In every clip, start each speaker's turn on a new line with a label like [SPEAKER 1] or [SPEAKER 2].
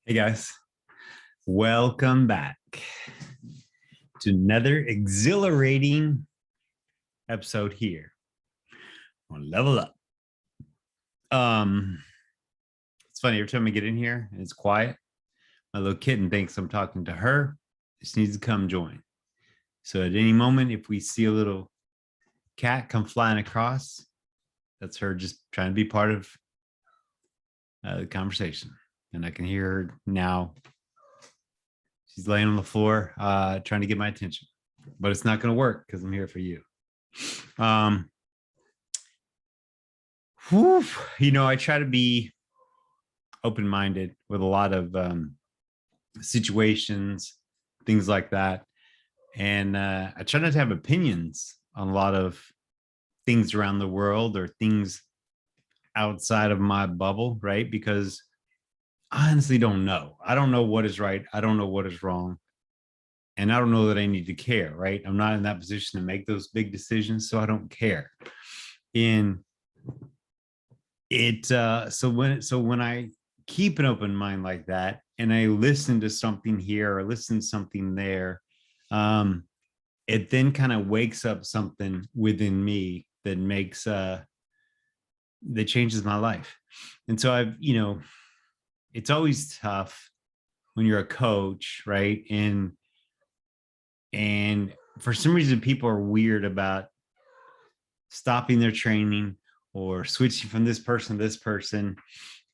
[SPEAKER 1] Hey guys, welcome back to another exhilarating episode here on Level Up. It's funny every time I get in here and it's quiet, my little kitten thinks I'm talking to her. Just needs to come join. So at any moment, if we see a little cat come flying across, that's her just trying to be part of the conversation. And I can hear her now. She's laying on the floor, trying to get my attention, but it's not going to work because I'm here for you. Whew, I try to be open-minded with a lot of situations, things like that. And I try not to have opinions on a lot of things around the world or things outside of my bubble, right? Because I honestly don't know. I don't know what is right. I don't know what is wrong. And I don't know that I need to care, right? I'm not in that position to make those big decisions, so I don't care. And so when I keep an open mind like that and I listen to something here or listen to something there, it then kind of wakes up something within me that makes that changes my life. And so it's always tough when you're a coach, right? And for some reason people are weird about stopping their training or switching from this person to this person.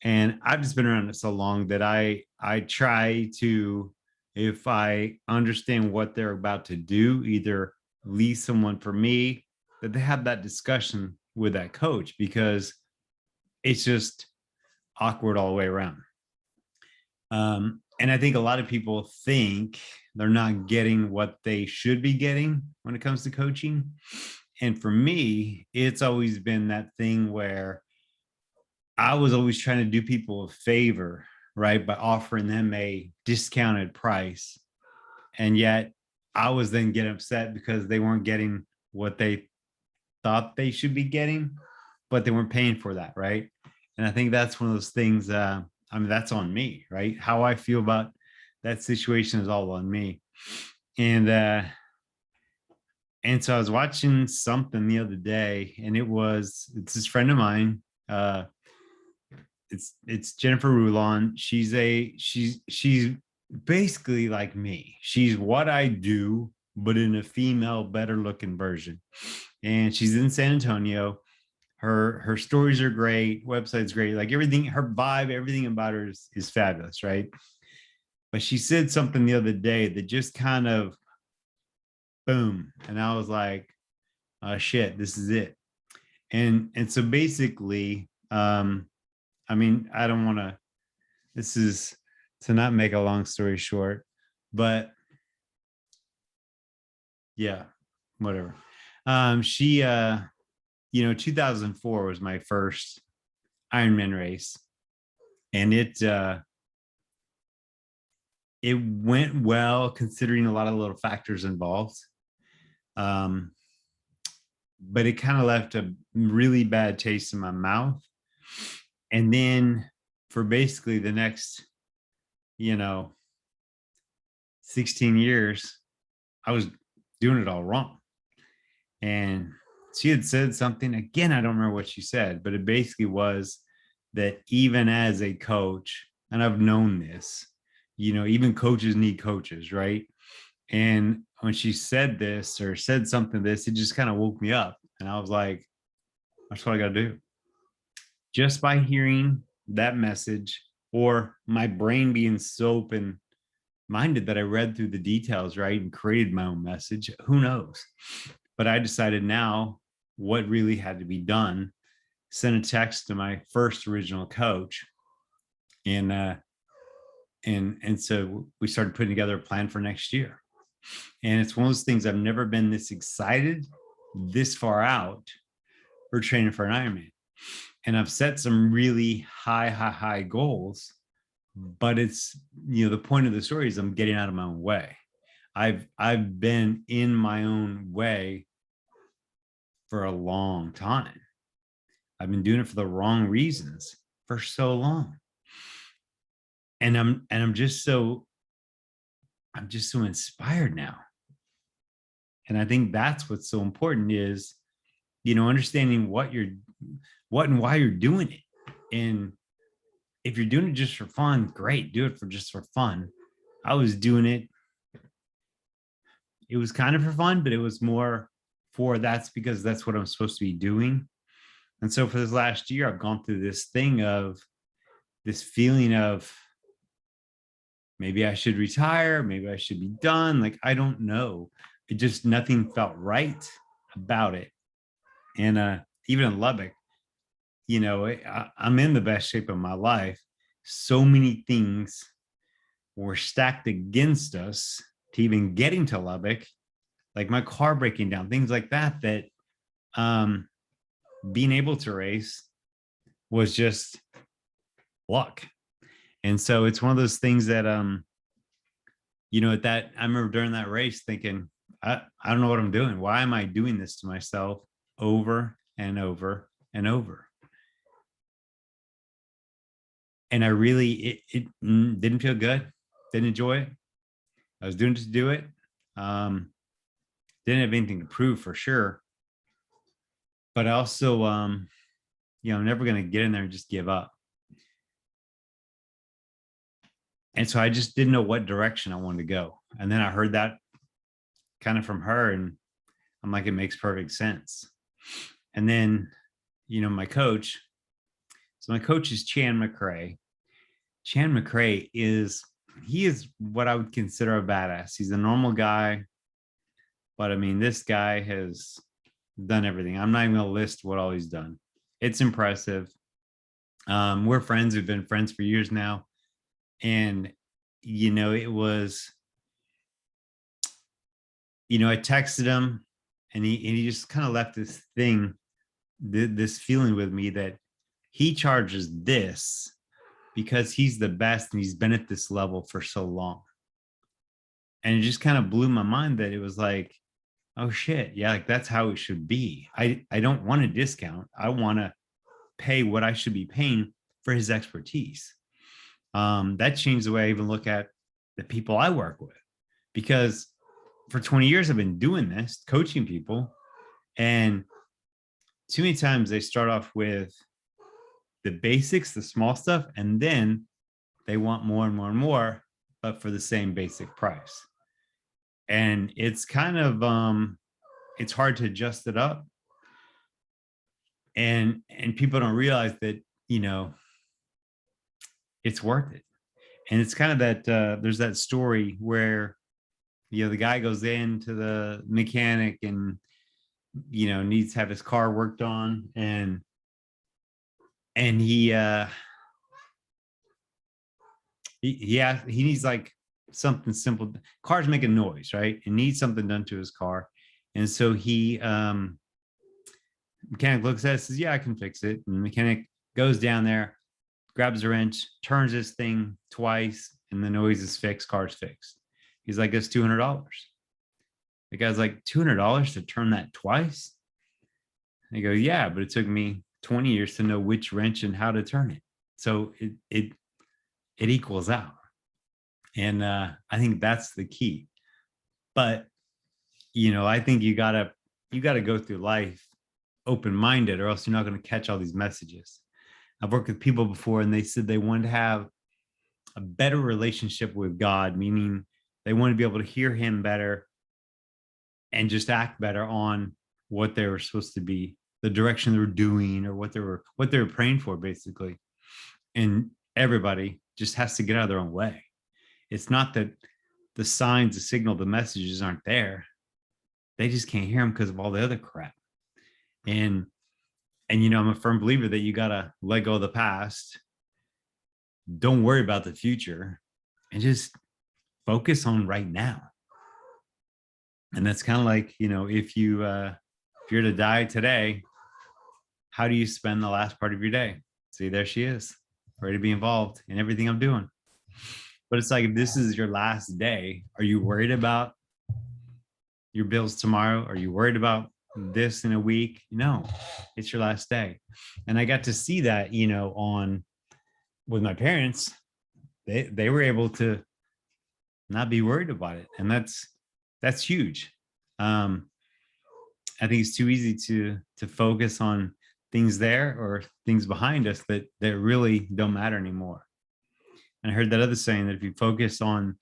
[SPEAKER 1] And I've just been around it so long that I try to, if I understand what they're about to do, either leave someone for me, that they have that discussion with that coach, because it's just awkward all the way around. And I think a lot of people think they're not getting what they should be getting when it comes to coaching. And for me, it's always been that thing where I was always trying to do people a favor, right, by offering them a discounted price. And yet I was then getting upset because they weren't getting what they thought they should be getting, but they weren't paying for that, right? And I think that's one of those things, that's on me, right? How I feel about that situation is all on me. And so I was watching something the other day, and it's this friend of mine. It's Jennifer Rulon. She's basically like me. She's what I do, but in a female, better looking version. And she's in San Antonio. Her stories are great, website's great, like everything, her vibe, everything about her is fabulous, right? But she said something the other day that just kind of boom. And I was like, shit, this is it. And so basically, I don't want to, this is to not make a long story short, but yeah, whatever. She 2004 was my first Ironman race, and it went well considering a lot of little factors involved. But it kind of left a really bad taste in my mouth. And then for basically the next, 16 years, I was doing it all wrong. And she had said something, again, I don't remember what she said, but it basically was that even as a coach, and I've known this, even coaches need coaches, right? And when she said this or said something this, it just kind of woke me up. And I was like, that's what I got to do. Just by hearing that message, or my brain being so open minded that I read through the details, right, and created my own message, who knows? But I decided now what really had to be done. Sent a text to my first original coach, and so we started putting together a plan for next year. And it's one of those things, I've never been this excited this far out for training for an Ironman. And I've set some really high goals, but it's, the point of the story is I'm getting out of my own way. I've been in my own way for a long time. I've been doing it for the wrong reasons for so long. I'm just so inspired now. And I think that's what's so important is, understanding what and why you're doing it. And if you're doing it just for fun, great, do it for fun. I was doing it. It was kind of for fun, but it was more for that's because that's what I'm supposed to be doing. And so for this last year, I've gone through this thing of this feeling of maybe I should retire, maybe I should be done. Like, I don't know. It just, nothing felt right about it. And even in Lubbock, I'm in the best shape of my life. So many things were stacked against us to even getting to Lubbock, like my car breaking down, things like that, being able to race was just luck. And so it's one of those things that, at that, I remember during that race thinking, I don't know what I'm doing. Why am I doing this to myself over and over and over? And I really, it didn't feel good. Didn't enjoy it. I was doing it to do it. Didn't have anything to prove for sure. But I also, I'm never going to get in there and just give up. And so I just didn't know what direction I wanted to go. And then I heard that kind of from her, and I'm like, it makes perfect sense. And then, my coach. So my coach is Chan McRae. Chan McRae is what I would consider a badass. He's a normal guy, but I mean, this guy has done everything. I'm not even going to list what all he's done. It's impressive. We're friends. We've been friends for years now. And, it was, I texted him, and he just kind of left this thing, this feeling with me that he charges this because he's the best and he's been at this level for so long. And it just kind of blew my mind that it was like, oh shit, yeah, like that's how it should be. I don't want a discount. I want to pay what I should be paying for his expertise. That changed the way I even look at the people I work with, because for 20 years I've been doing this, coaching people, and too many times they start off with the basics, the small stuff, and then they want more and more and more, but for the same basic price. And it's kind of it's hard to adjust it up. And people don't realize that, it's worth it. And it's kind of that there's that story where, the guy goes into the mechanic and, needs to have his car worked on, and he needs like something simple. Car's making noise, right? It needs something done to his car. And so mechanic looks at it, says, yeah, I can fix it. And the mechanic goes down there, grabs a wrench, turns this thing twice, and the noise is fixed, car's fixed. He's like, it's $200. The guy's like, $200 to turn that twice? And he goes, yeah, but it took me 20 years to know which wrench and how to turn it. So it equals out. And I think that's the key. But, I think you gotta go through life open-minded, or else you're not going to catch all these messages. I've worked with people before, and they said they wanted to have a better relationship with God, meaning they want to be able to hear him better and just act better on what they were supposed to be, the direction they were doing, or what they were praying for, basically. And everybody just has to get out of their own way. It's not that the signs, the signal, the messages aren't there. They just can't hear them because of all the other crap. And I'm a firm believer that you got to let go of the past. Don't worry about the future, and just focus on right now. And that's kind of like, if you're to die today, how do you spend the last part of your day? See, there she is, ready to be involved in everything I'm doing. But it's like, if this is your last day, are you worried about your bills tomorrow? Are you worried about this in a week? No, it's your last day. And I got to see that, with my parents. they were able to not be worried about it. And that's huge. I think it's too easy to focus on things there or things behind us that really don't matter anymore. And I heard that other saying that if you focus on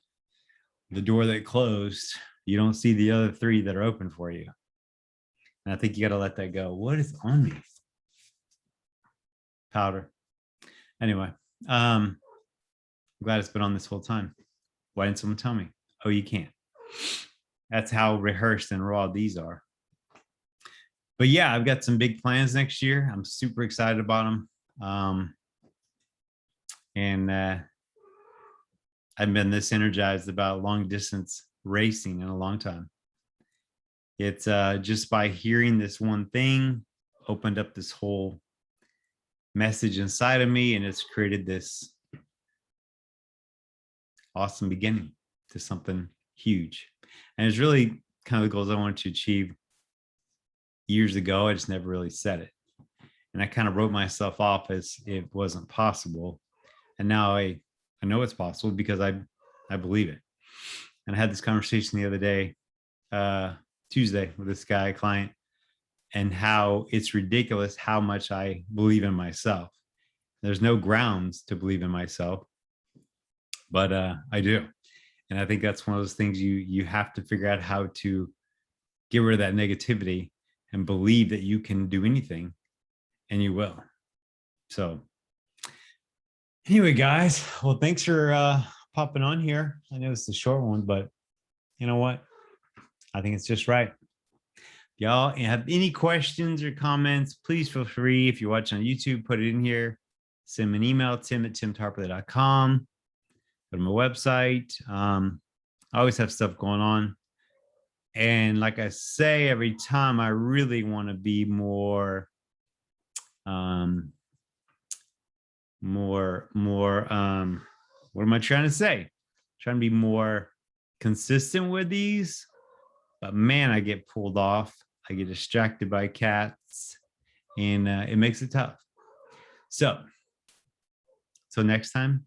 [SPEAKER 1] the door that closed, you don't see the other three that are open for you. And I think you got to let that go. What is on me? Powder. Anyway, I'm glad it's been on this whole time. Why didn't someone tell me? Oh, you can't. That's how rehearsed and raw these are. But yeah, I've got some big plans next year. I'm super excited about them. And I've been this energized about long distance racing in a long time. It's just by hearing this one thing opened up this whole message inside of me, and it's created this awesome beginning to something huge. And it's really kind of the goals I wanted to achieve years ago. I just never really said it. And I kind of wrote myself off as it wasn't possible. And now I know it's possible because I believe it. And I had this conversation the other day, Tuesday, with this guy, client, and how it's ridiculous how much I believe in myself. There's no grounds to believe in myself, but I do. And I think that's one of those things you have to figure out how to get rid of that negativity and believe that you can do anything, and you will. So anyway, guys, well, thanks for popping on here. I know it's a short one, but you know what? I think it's just right. Y'all have any questions or comments, please feel free. If you're watching on YouTube, put it in here. Send me an email, tim@timtarpley.com. Go to my website. I always have stuff going on. And like I say, every time I really want to be more, what am I trying to say? Trying to be more consistent with these, but man, I get pulled off. I get distracted by cats, and it makes it tough. So next time,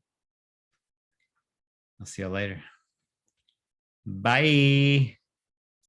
[SPEAKER 1] I'll see you later. Bye.